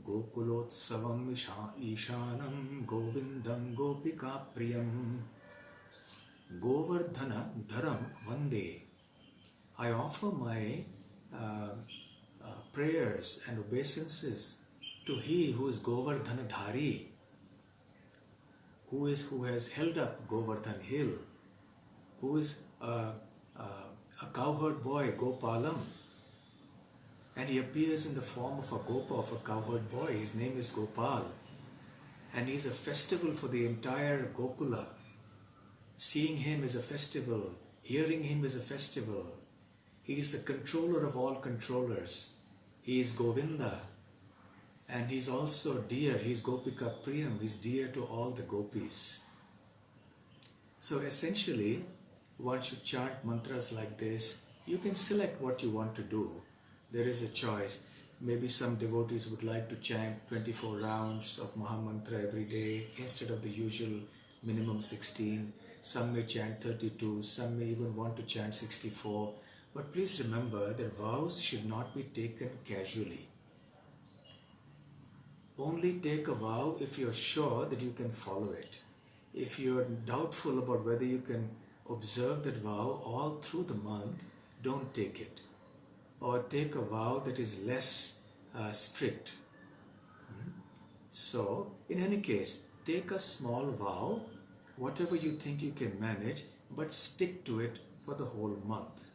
Gokulotsavam Ishanam Govindam Gopika Priyam. Govardhana Dharam Vande. I offer my prayers and obeisances to he who is Govardhana Dhari, who has held up Govardhan hill, who is a cowherd boy, Gopalam, and he appears in the form of a Gopa, of a cowherd boy. His name is Gopal, and he is a festival for the entire Gokula. Seeing him is a festival, hearing him is a festival. He is the controller of all controllers. He is Govinda, and he is also dear. He is Gopika Priyam. He is dear to all the gopis. So essentially, one should chant mantras like this. You can select what you want to do. There is a choice. Maybe some devotees would like to chant 24 rounds of Mahamantra every day instead of the usual minimum 16. Some may chant 32. Some may even want to chant 64. But please remember that vows should not be taken casually. Only take a vow if you're sure that you can follow it. If you're doubtful about whether you can observe that vow all through the month, don't take it. Or take a vow that is less strict. So, in any case, take a small vow, whatever you think you can manage, but stick to it for the whole month.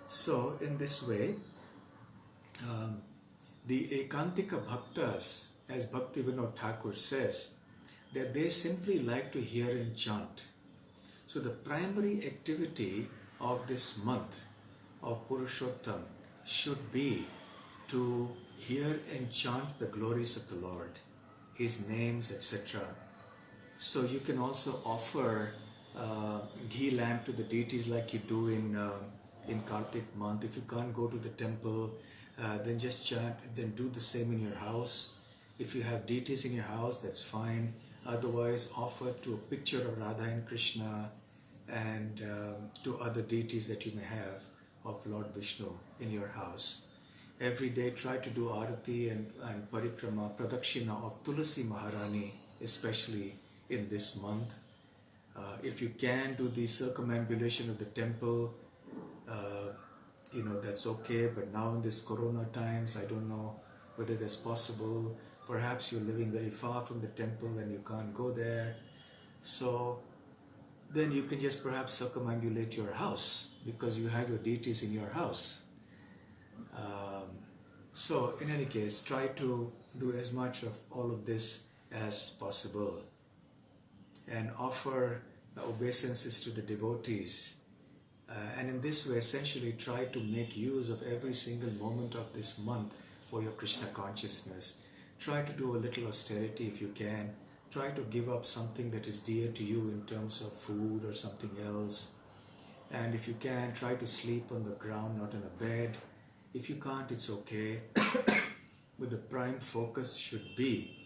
So, in this way, the Ekantika Bhaktas, as Bhaktivinoda Thakur says, that they simply like to hear and chant. So the primary activity of this month of Purushottam should be to hear and chant the glories of the Lord, His names, etc. So you can also offer ghee lamp to the deities like you do in Kartik month. If you can't go to the temple, then just chant, then do the same in your house. If you have deities in your house, that's fine. Otherwise, offer to a picture of Radha and Krishna and to other deities that you may have of Lord Vishnu in your house. Every day try to do Arati and Parikrama, Pradakshina of Tulasi Maharani, especially in this month. If you can do the circumambulation of the temple, that's okay, but now in this Corona times, I don't know whether that's possible. Perhaps you're living very far from the temple and you can't go there. So then you can just perhaps circumambulate your house because you have your deities in your house. So in any case, try to do as much of all of this as possible and offer obeisances to the devotees. And in this way, essentially try to make use of every single moment of this month for your Krishna consciousness. Try to do a little austerity if you can. Try to give up something that is dear to you in terms of food or something else. And if you can, try to sleep on the ground, not in a bed. If you can't, it's okay. But the prime focus should be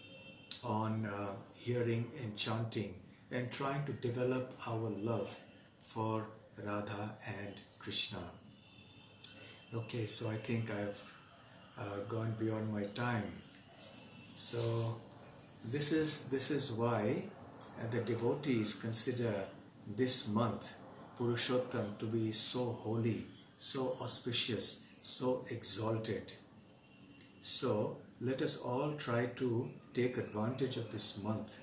on hearing and chanting and trying to develop our love for Radha and Krishna. Okay, so I think I've gone beyond my time. So this is why the devotees consider this month, Purushottam, to be so holy, so auspicious, so exalted. So let us all try to take advantage of this month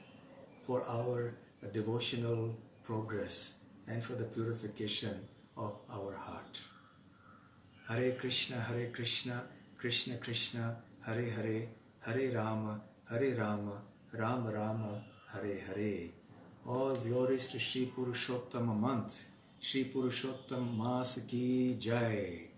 for our a devotional progress and for the purification of our heart. Hare Krishna, Krishna Krishna, Hare Hare, Hare Rama, Rama Rama, Hare Hare. All glories to Shri Purushottama month, Shri Purushottam Mas ki Jai.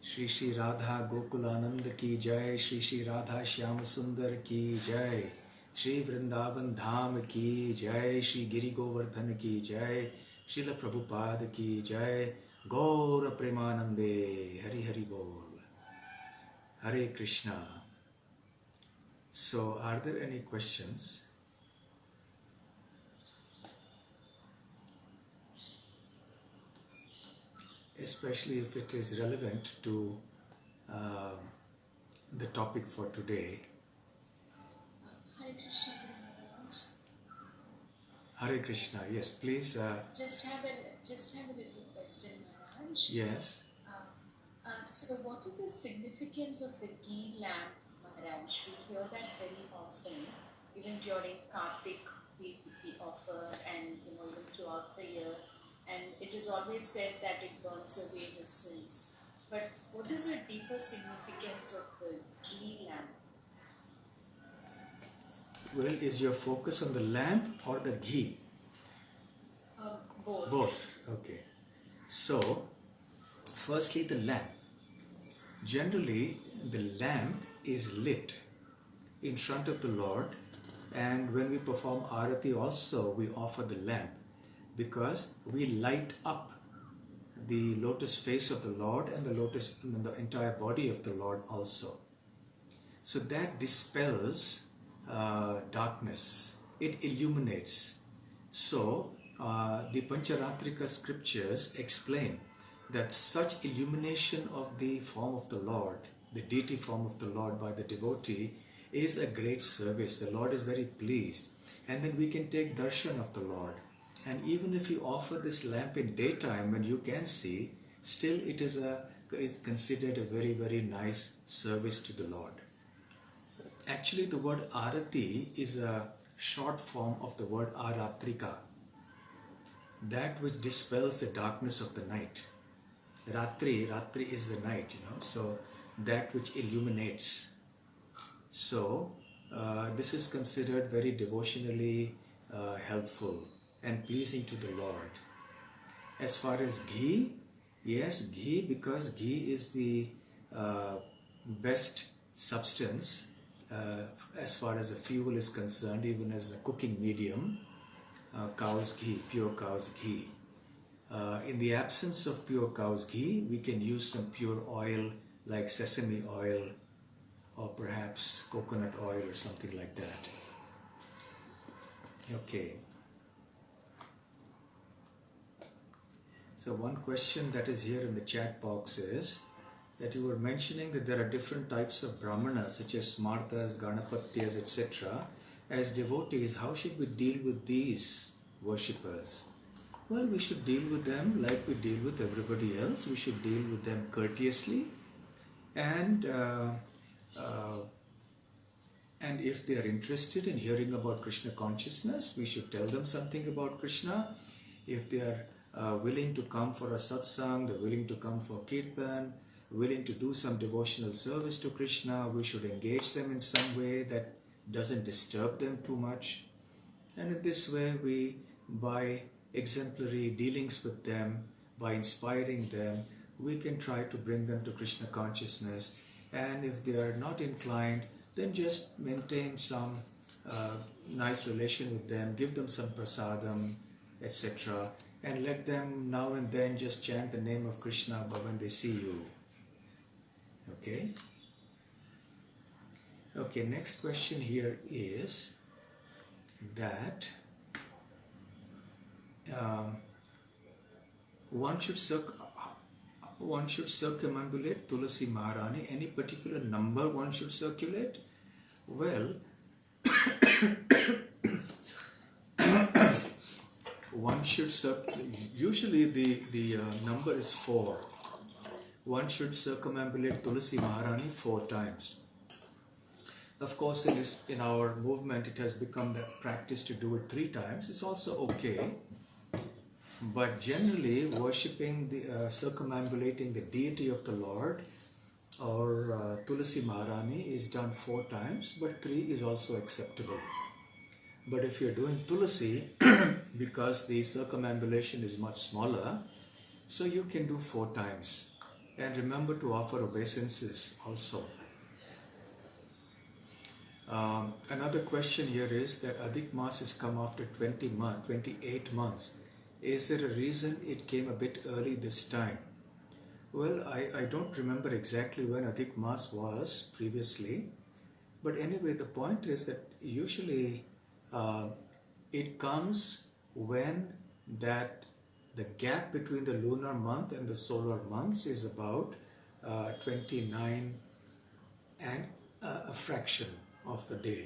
Shri Shri Radha Gokulanand ki Jai, Shri Shri Radha Shyam Sundar ki Jai, Shri Vrindavan Dham ki Jai, Shri Giri Govardhan ki Jai, Srila Prabhupada ki Jai, Gaura Premanande, Hari Hari Bol, Hare Krishna. So, are there any questions? Especially if it is relevant to the topic for today. Hare Krishna, Maharaj. Hare Krishna, yes, please. Just have a little question, Maharaj. Yes. So, what is the significance of the ghee lamp, Maharaj? We hear that very often, even during Kartik, we offer, and even throughout the year. And it is always said that it burns away the sins. But what is the deeper significance of the ghee lamp? Well, is your focus on the lamp or the ghee? Both. Both. Okay. So, firstly, the lamp. Generally, the lamp is lit in front of the Lord, and when we perform Arati also, we offer the lamp because we light up the lotus face of the Lord and the entire body of the Lord also. So that dispels darkness. It illuminates. So the Pancharatrika scriptures explain that such illumination of the form of the Lord, the deity form of the Lord by the devotee, is a great service. The Lord is very pleased. And then we can take darshan of the Lord. And even if you offer this lamp in daytime when you can see, still it is considered a very, very nice service to the Lord. Actually, the word Arati is a short form of the word Aratrika, that which dispels the darkness of the night. Ratri is the night, so that which illuminates. So, this is considered very devotionally helpful and pleasing to the Lord. As far as ghee, yes, ghee, because ghee is the best substance as far as the fuel is concerned, even as a cooking medium. Cow's ghee, pure cow's ghee. In the absence of pure cow's ghee, we can use some pure oil like sesame oil or perhaps coconut oil or something like that. Okay. So one question that is here in the chat box is that you were mentioning that there are different types of brahmanas such as smartas, ganapatyas, etc. As devotees, how should we deal with these worshippers? Well, we should deal with them like we deal with everybody else. We should deal with them courteously, and if they are interested in hearing about Krishna consciousness, we should tell them something about Krishna. If they are willing to come for a satsang, they're willing to come for kirtan, willing to do some devotional service to Krishna, we should engage them in some way that doesn't disturb them too much. And in this way, we, by exemplary dealings with them, by inspiring them, we can try to bring them to Krishna consciousness. And if they are not inclined, then just maintain some nice relation with them, give them some prasadam, etc. And let them now and then just chant the name of Krishna when they see you. Okay? Okay, next question here is that one should circumambulate Tulasi Maharani. Any particular number one should circulate? Well, one should usually the number is 4. One should circumambulate Tulasi Maharani 4 times. Of course, in our movement, it has become the practice to do it 3 times. It's also okay. But generally, worshipping, circumambulating the deity of the Lord or Tulasi Maharani is done 4 times, but 3 is also acceptable. But if you're doing Tulasi, because the circumambulation is much smaller, so you can do 4 times. And remember to offer obeisances also. Another question here is that Adhik Mas has come after 28 months. Is there a reason it came a bit early this time? Well, I don't remember exactly when Adhik Mas was previously. But anyway, the point is that usually it comes when the gap between the lunar month and the solar months is about 29 and a fraction of the day.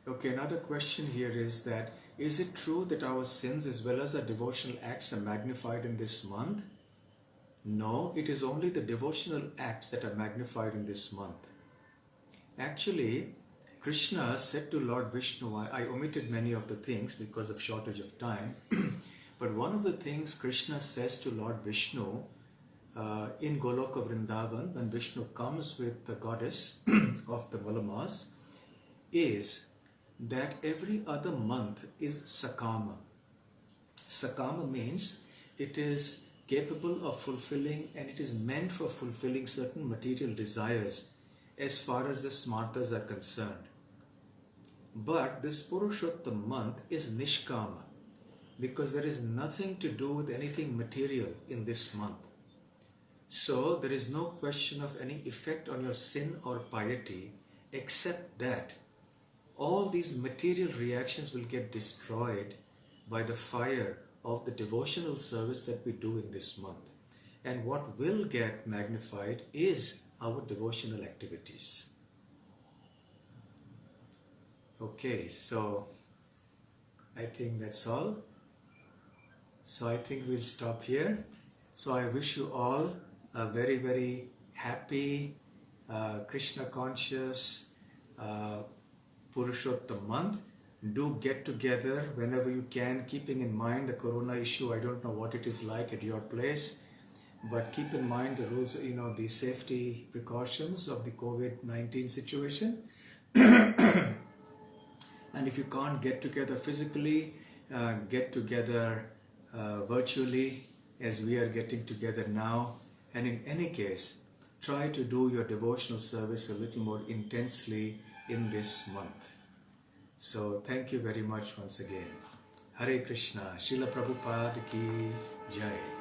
Okay, another question here is that, is it true that our sins as well as our devotional acts are magnified in this month? No, it is only the devotional acts that are magnified in this month. Actually, Krishna said to Lord Vishnu, I omitted many of the things because of shortage of time, but one of the things Krishna says to Lord Vishnu in Goloka Vrindavan, when Vishnu comes with the goddess of the Valamas, is that every other month is Sakama. Sakama means it is capable of fulfilling, and it is meant for fulfilling certain material desires as far as the smartas are concerned. But this Purushottam month is Nishkama, because there is nothing to do with anything material in this month. So there is no question of any effect on your sin or piety, except that all these material reactions will get destroyed by the fire of the devotional service that we do in this month. And what will get magnified is our devotional activities. Okay, so I think that's all. So I think we'll stop here. So I wish you all a very, very happy, Krishna conscious Purushottam month. Do get together whenever you can, keeping in mind the corona issue. I don't know what it is like at your place, but keep in mind the rules, the safety precautions of the COVID-19 situation. And if you can't get together physically, get together virtually, as we are getting together now. And in any case, try to do your devotional service a little more intensely in this month. So thank you very much once again. Hare Krishna. Srila Prabhupada ki Jai.